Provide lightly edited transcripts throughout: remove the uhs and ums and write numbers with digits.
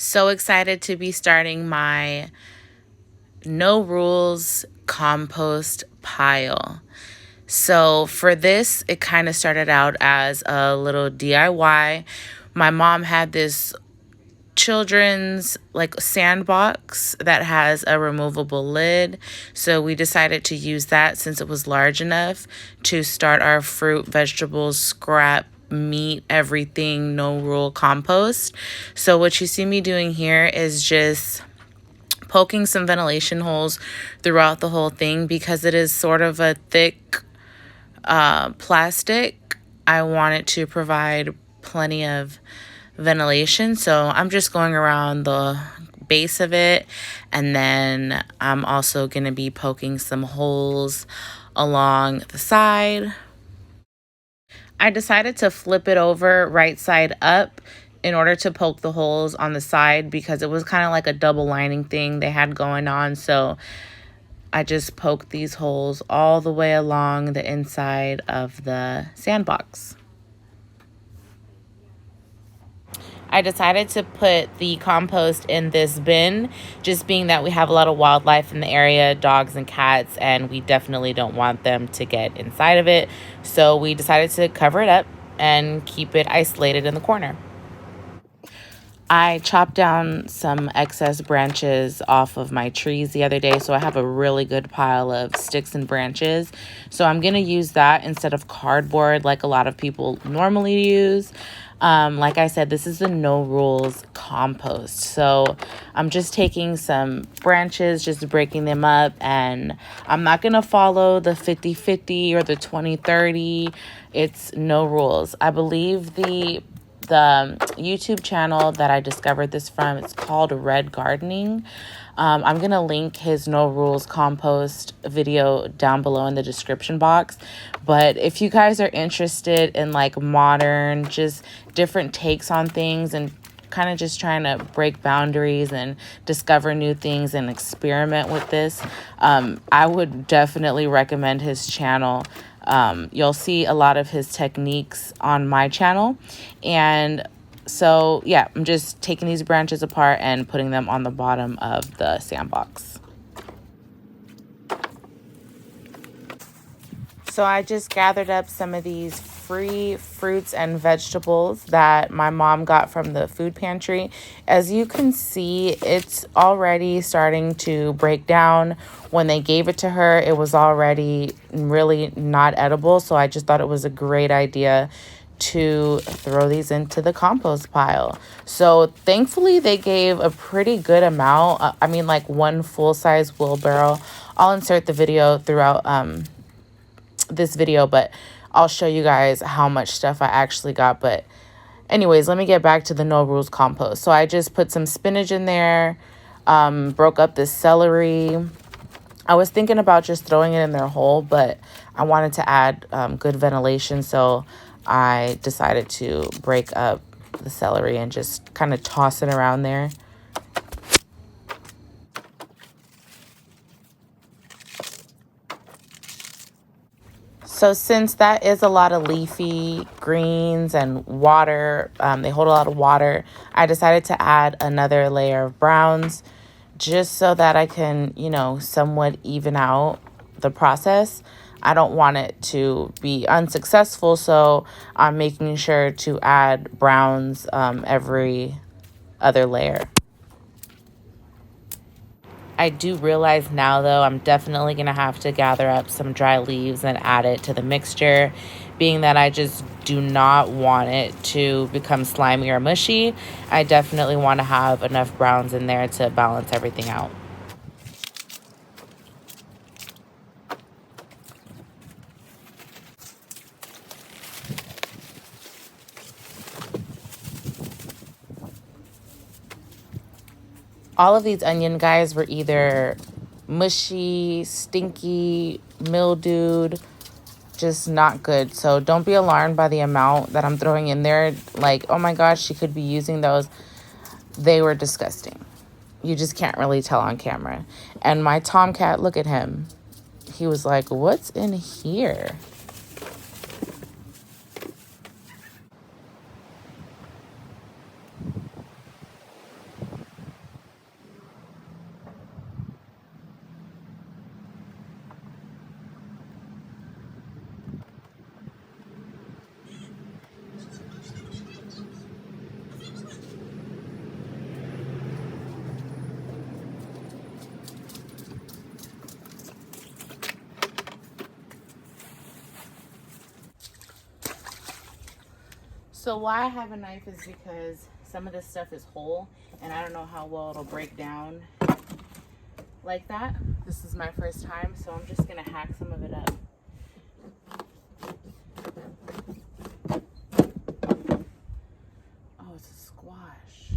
So excited to be starting my no rules compost pile. So for this, it kind of started out as a little DIY. My mom had this children's like sandbox that has a removable lid, so we decided to use that since it was large enough to start our fruit, vegetables, scrap, meat, everything no rule compost. So what you see me doing here is just poking some ventilation holes throughout the whole thing because it is sort of a thick plastic. I want it to provide plenty of ventilation, so I'm just going around the base of it, and then I'm also going to be poking some holes along the side. I decided to flip it over right side up in order to poke the holes on the side because it was kind of like a double lining thing they had going on. So I just poked these holes all the way along the inside of the sandbox. I decided to put the compost in this bin, just being that we have a lot of wildlife in the area, dogs and cats, and we definitely don't want them to get inside of it. So we decided to cover it up and keep it isolated in the corner. I chopped down some excess branches off of my trees the other day, so I have a really good pile of sticks and branches. So I'm going to use that instead of cardboard like a lot of people normally use. Like I said, this is the no rules compost. So I'm just taking some branches, just breaking them up, and I'm not going to follow the 50-50 or the 20-30. It's no rules. I believe the YouTube channel that I discovered this from, it's called Red Gardening. I'm going to link his no rules compost video down below in the description box. But if you guys are interested in like modern, just different takes on things and kind of just trying to break boundaries and discover new things and experiment with this, I would definitely recommend his channel. You'll see a lot of his techniques on my channel. And so, yeah, I'm just taking these branches apart and putting them on the bottom of the sandbox. So I just gathered up some of these free fruits and vegetables that my mom got from the food pantry. As you can see, it's already starting to break down. When they gave it to her, it was already really not edible. So I just thought it was a great idea to throw these into the compost pile. So thankfully they gave a pretty good amount. I mean, like one full-size wheelbarrow. I'll insert the video throughout this video, but I'll show you guys how much stuff I actually got. But anyways, let me get back to the no rules compost. So I just put some spinach in there, broke up the celery. I was thinking about just throwing it in there whole, but I wanted to add good ventilation, so I decided to break up the celery and just kind of toss it around there. So since that is a lot of leafy greens and water, they hold a lot of water, I decided to add another layer of browns just so that I can, somewhat even out the process. I don't want it to be unsuccessful, so I'm making sure to add browns every other layer. I do realize now, though, I'm definitely going to have to gather up some dry leaves and add it to the mixture, being that I just do not want it to become slimy or mushy. I definitely want to have enough browns in there to balance everything out. All of these onion guys were either mushy, stinky, mildewed, just not good. So don't be alarmed by the amount that I'm throwing in there. Like, oh my gosh, she could be using those. They were disgusting. You just can't really tell on camera. And my tomcat, look at him. He was like, what's in here? So why I have a knife is because some of this stuff is whole and I don't know how well it'll break down like that. This is my first time, so I'm just gonna hack some of it up. Oh, it's a squash.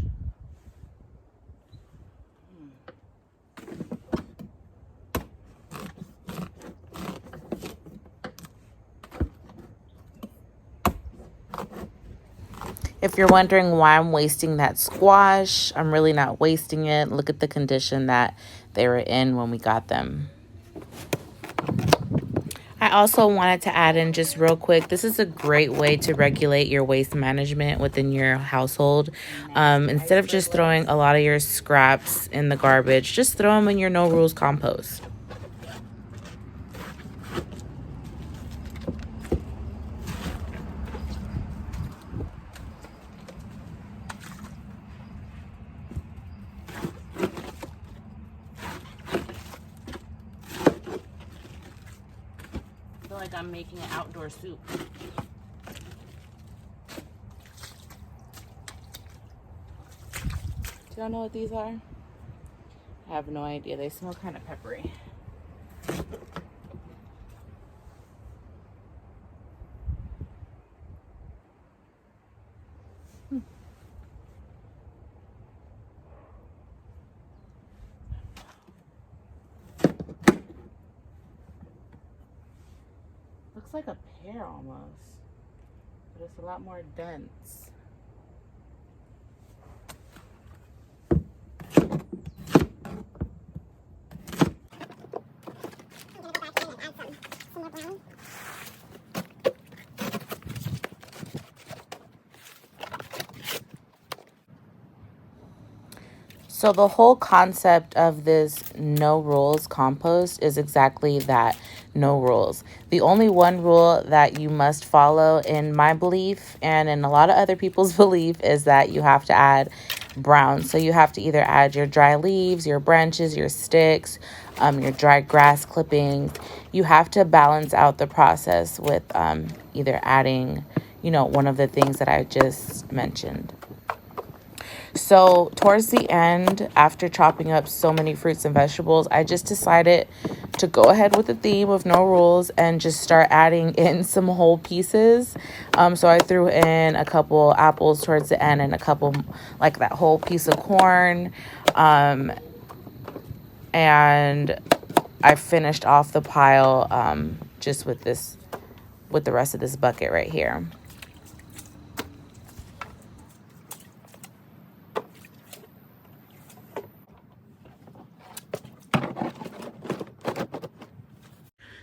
If you're wondering why I'm wasting that squash, I'm really not wasting it. Look at the condition that they were in when we got them. I also wanted to add in just real quick, this is a great way to regulate your waste management within your household. Instead of just throwing a lot of your scraps in the garbage, just throw them in your no rules compost. I feel like I'm making an outdoor soup. Do y'all know what these are? I have no idea. They smell kind of peppery. Looks like a pear almost, but it's a lot more dense. So the whole concept of this no rules compost is exactly that, no rules. The only one rule that you must follow in my belief and in a lot of other people's belief is that you have to add brown. So you have to either add your dry leaves, your branches, your sticks, your dry grass clippings. You have to balance out the process with either adding, one of the things that I just mentioned. So towards the end, after chopping up so many fruits and vegetables, I just decided to go ahead with the theme of no rules and just start adding in some whole pieces. So I threw in a couple apples towards the end and a couple, like that whole piece of corn. And I finished off the pile just with the rest of this bucket right here.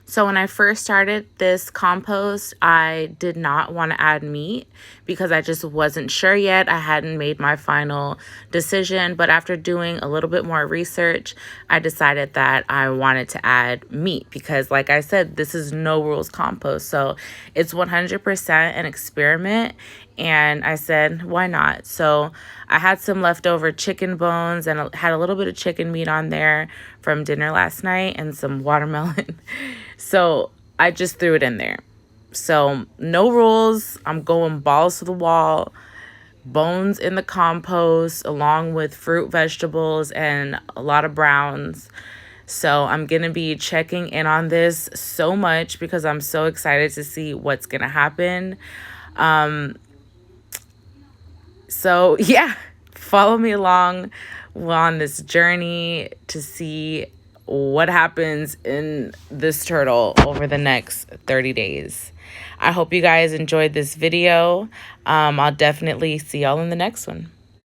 So when I first started this compost, I did not want to add meat because I just wasn't sure yet. I hadn't made my final decision, but after doing a little bit more research, I decided that I wanted to add meat because, like I said, this is no rules compost. So it's 100% an experiment. And I said, why not? So I had some leftover chicken bones and had a little bit of chicken meat on there from dinner last night and some watermelon. So I just threw it in there. So no rules. I'm going balls to the wall. Bones in the compost along with fruit, vegetables, and a lot of browns. So I'm going to be checking in on this so much because I'm so excited to see what's going to happen. So yeah, follow me along on this journey to see what happens in this turtle over the next 30 days. I hope you guys enjoyed this video. I'll definitely see y'all in the next one.